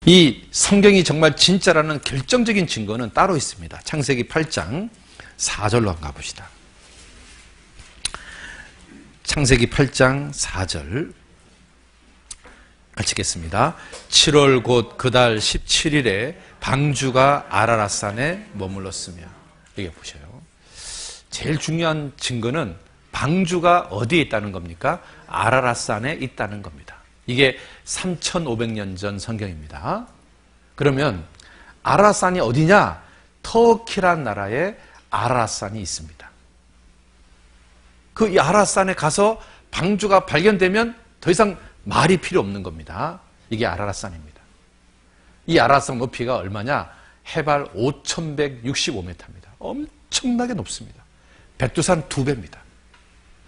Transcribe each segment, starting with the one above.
이 성경이 정말 진짜라는 결정적인 증거는 따로 있습니다. 창세기 8장 4절로 한번 가봅시다. 창세기 8장 4절 같이 읽겠습니다. 7월 곧 그달 17일에 방주가 아라랏산에 머물렀으며. 여기 보셔요. 제일 중요한 증거는 방주가 어디에 있다는 겁니까? 아라랏산에 있다는 겁니다. 이게 3500년 전 성경입니다. 그러면 아라랏산이 어디냐? 터키란 나라에 아라랏산이 있습니다. 그 이 아라랏산에 가서 방주가 발견되면 더 이상 말이 필요 없는 겁니다. 이게 아라랏산입니다. 이 아라랏산 높이가 얼마냐? 해발 5165m입니다. 엄청나게 높습니다. 백두산 2배입니다.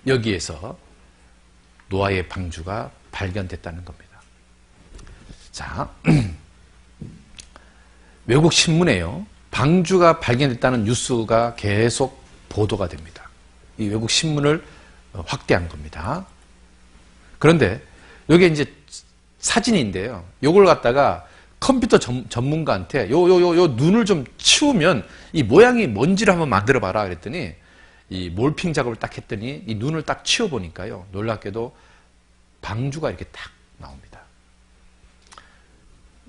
여기에서 노아의 방주가 발견됐다는 겁니다. 자, 외국 신문에요, 방주가 발견됐다는 뉴스가 계속 보도가 됩니다. 이 외국 신문을 확대한 겁니다. 그런데 여기 이제 사진인데요. 요걸 갖다가 컴퓨터 전문가한테 요 눈을 좀 치우면 이 모양이 뭔지를 한번 만들어 봐라 그랬더니 이 몰핑 작업을 딱 했더니 이 눈을 딱 치워 보니까요, 놀랍게도 방주가 이렇게 딱 나옵니다.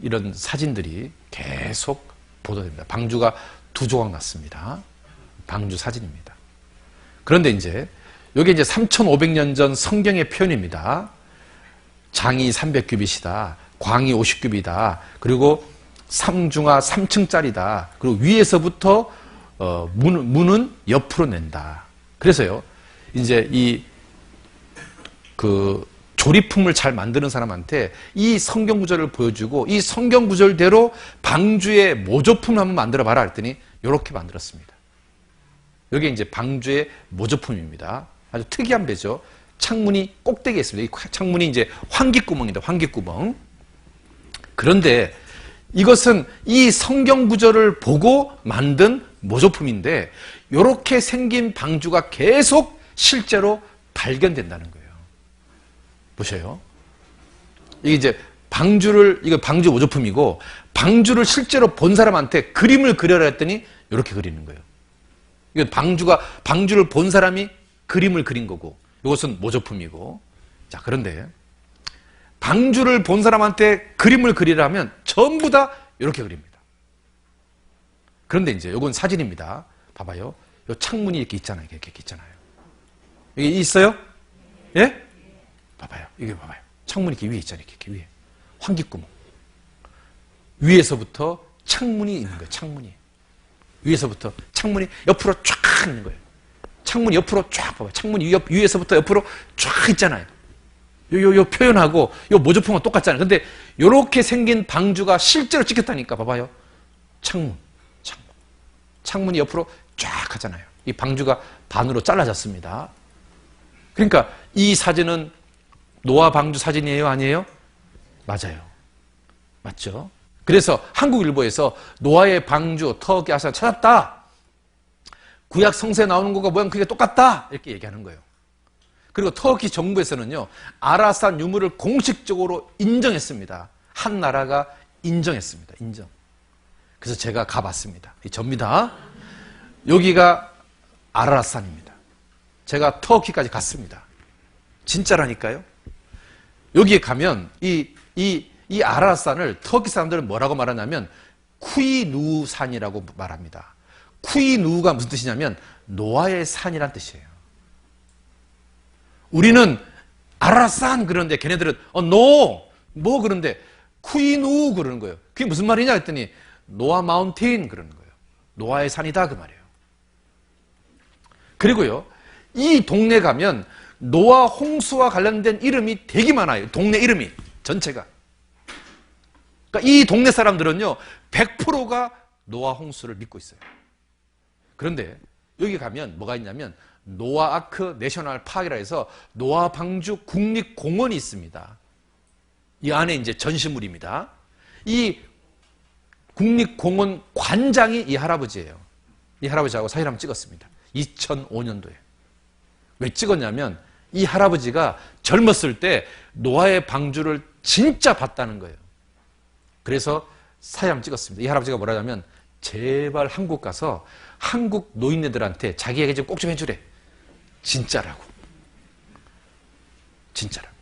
이런 사진들이 계속 보도됩니다. 방주가 2조각 났습니다. 방주 사진입니다. 그런데 이제 이게 이제 3500년 전 성경의 표현입니다. 장이 300규빗이다. 광이 50규빗이다. 그리고 상중하 3층짜리다. 그리고 위에서부터 문은 옆으로 낸다. 그래서요, 이제 조리품을 잘 만드는 사람한테 이 성경 구절을 보여주고 이 성경 구절대로 방주의 모조품을 한번 만들어 봐라 그랬더니 이렇게 만들었습니다. 여기 이제 방주의 모조품입니다. 아주 특이한 배죠. 창문이 꼭대기에 있습니다. 이 창문이 이제 환기구멍입니다. 환기구멍. 그런데 이것은 이 성경 구절을 보고 만든 모조품인데 이렇게 생긴 방주가 계속 실제로 발견된다는 거예요. 보세요. 이게 이제 이거 방주 모조품이고, 방주를 실제로 본 사람한테 그림을 그려라 했더니 이렇게 그리는 거예요. 이거 방주를 본 사람이 그림을 그린 거고, 이것은 모조품이고. 자, 그런데 방주를 본 사람한테 그림을 그리라면 전부 다 이렇게 그립니다. 그런데 이제 이건 사진입니다. 봐봐요. 이 창문이 이렇게 있잖아요. 이렇게 있잖아요. 여기 있어요? 예? 봐봐요. 이게 봐봐요. 창문이 이렇게 위에 있잖아요. 이렇게 위에. 환기구멍. 위에서부터 창문이 있는 거예요. 창문이. 위에서부터 창문이 옆으로 쫙 있는 거예요. 창문이 옆으로 쫙 봐봐요. 창문이 위에서부터 옆으로 쫙 있잖아요. 요 표현하고 요 모조품은 똑같잖아요. 근데 요렇게 생긴 방주가 실제로 찍혔다니까. 봐봐요. 창문이 옆으로 쫙 하잖아요. 이 방주가 반으로 잘라졌습니다. 그러니까 이 사진은 노아 방주 사진이에요? 아니에요? 맞아요. 맞죠? 그래서 한국일보에서 노아의 방주 터키 아라산 찾았다. 구약 성서에 나오는 것과 모양 크기가 똑같다. 이렇게 얘기하는 거예요. 그리고 터키 정부에서는요, 아라산 유물을 공식적으로 인정했습니다. 한 나라가 인정했습니다. 인정. 그래서 제가 가봤습니다. 접니다. 여기가 아라산입니다. 제가 터키까지 갔습니다. 진짜라니까요. 여기에 가면 이 아라산을 터키 사람들은 뭐라고 말하냐면 쿠이누산이라고 말합니다. 쿠이누가 무슨 뜻이냐면 노아의 산이란 뜻이에요. 우리는 아라산 그러는데 걔네들은 뭐 그런데 쿠이누 그러는 거예요. 그게 무슨 말이냐 했더니 노아 마운틴 그러는 거예요. 노아의 산이다 그 말이에요. 그리고요, 이 동네 가면 노아 홍수와 관련된 이름이 되게 많아요. 동네 이름이 전체가. 그러니까 이 동네 사람들은요 100%가 노아 홍수를 믿고 있어요. 그런데 여기 가면 뭐가 있냐면 노아 아크 내셔널 파크라 해서 노아 방주 국립공원이 있습니다. 이 안에 이제 전시물입니다. 이 국립공원 관장이 이 할아버지예요. 이 할아버지하고 사진 한번 찍었습니다. 2005년도에. 왜 찍었냐면 이 할아버지가 젊었을 때 노아의 방주를 진짜 봤다는 거예요. 그래서 사진 한번 찍었습니다. 이 할아버지가 뭐라냐면 제발 한국 가서 한국 노인네들한테 자기에게 좀 꼭 좀 해주래. 진짜라고. 진짜라고.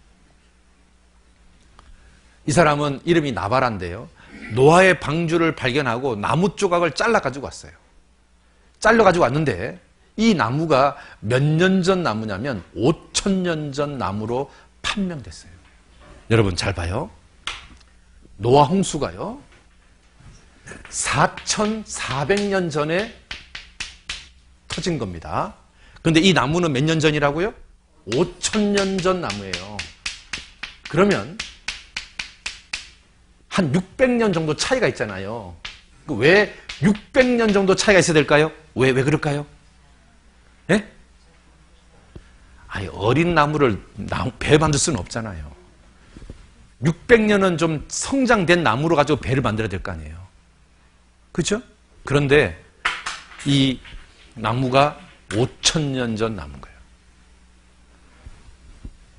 이 사람은 이름이 나바라인데요. 노아의 방주를 발견하고 나무 조각을 잘라가지고 왔어요. 잘라가지고 왔는데 이 나무가 몇 년 전 나무냐면 5,000년 전 나무로 판명됐어요. 여러분 잘 봐요. 노아 홍수가요. 4,400년 전에 터진 겁니다. 그런데 이 나무는 몇 년 전이라고요? 5,000년 전 나무예요. 그러면 한 600년 정도 차이가 있잖아요. 왜 600년 정도 차이가 있어야 될까요? 왜 그럴까요? 예? 아니, 어린 나무를 배 만들 수는 없잖아요. 600년은 좀 성장된 나무로 가지고 배를 만들어야 될 거 아니에요. 그렇죠? 그런데 이 나무가 5,000년 전 나무인 거예요.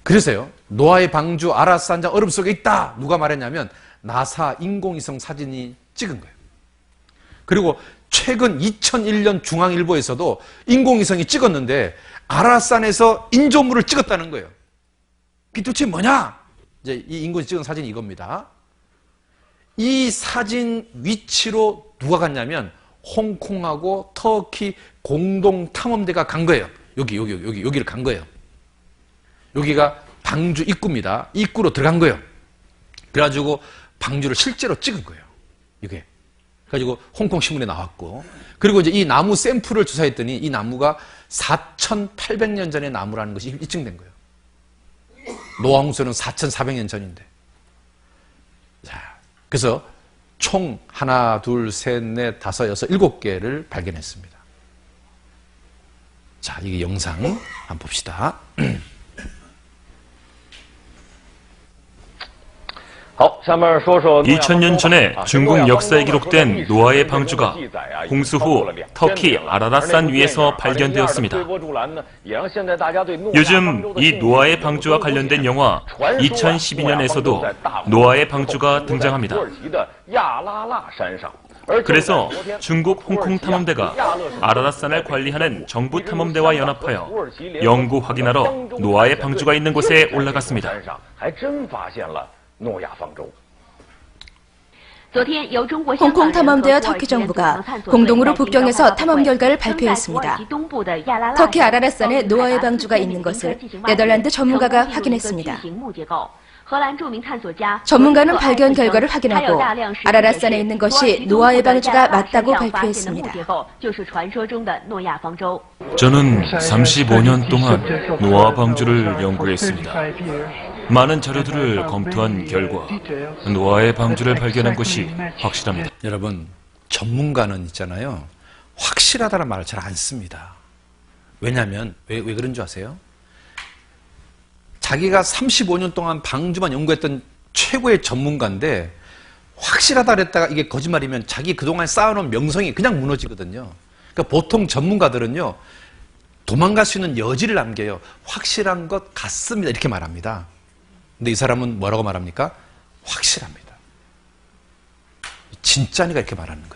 그래서요, 노아의 방주 아라스한장 얼음 속에 있다. 누가 말했냐면 나사 인공위성 사진이 찍은 거예요. 그리고 최근 2001년 중앙일보에서도 인공위성이 찍었는데 아라산에서 인조물을 찍었다는 거예요. 그게 도대체 뭐냐? 이제 이 인공위성이 찍은 사진이 이겁니다. 이 사진 위치로 누가 갔냐면 홍콩하고 터키 공동 탐험대가 간 거예요. 여기를 간 거예요. 여기가 방주 입구입니다. 입구로 들어간 거예요. 그래가지고 방주를 실제로 찍은 거예요. 이게. 그래가지고 홍콩 신문에 나왔고. 그리고 이제 이 나무 샘플을 조사했더니 이 나무가 4,800년 전의 나무라는 것이 입증된 거예요. 노아 홍수는 4,400년 전인데. 자, 그래서 총 하나, 둘, 셋, 넷, 다섯, 여섯, 7개를 발견했습니다. 자, 이게 영상 한번 봅시다. 2000년 전에 중국 역사에 기록된 노아의 방주가 홍수 후 터키 아라랏산 위에서 발견되었습니다. 요즘 이 노아의 방주와 관련된 영화 2012년에서도 노아의 방주가 등장합니다. 그래서 중국 홍콩 탐험대가 아라랏산을 관리하는 정부 탐험대와 연합하여 연구 확인하러 노아의 방주가 있는 곳에 올라갔습니다. 홍콩 탐험대와 터키 정부가 공동으로 북경에서 탐험 결과를 발표했습니다. 터키 아라랏산에 노아의 방주가 있는 것을 네덜란드 전문가가 확인했습니다. 전문가는 발견 결과를 확인하고 아라랏산에 있는 것이 노아의 방주가 맞다고 발표했습니다. 저는 35년 동안 노아 방주를 연구했습니다. 많은 자료들을 검토한 결과 노아의 방주를 발견한 것이 확실합니다. 여러분, 전문가는 있잖아요. 확실하다는 말을 잘 안 씁니다. 왜냐하면 왜 그런 줄 아세요? 자기가 35년 동안 방주만 연구했던 최고의 전문가인데 확실하다 그랬다가 이게 거짓말이면 자기 그동안 쌓아놓은 명성이 그냥 무너지거든요. 그러니까 보통 전문가들은요, 도망갈 수 있는 여지를 남겨요. 확실한 것 같습니다. 이렇게 말합니다. 근데 이 사람은 뭐라고 말합니까? 확실합니다. 진짜니까 이렇게 말하는 거예요.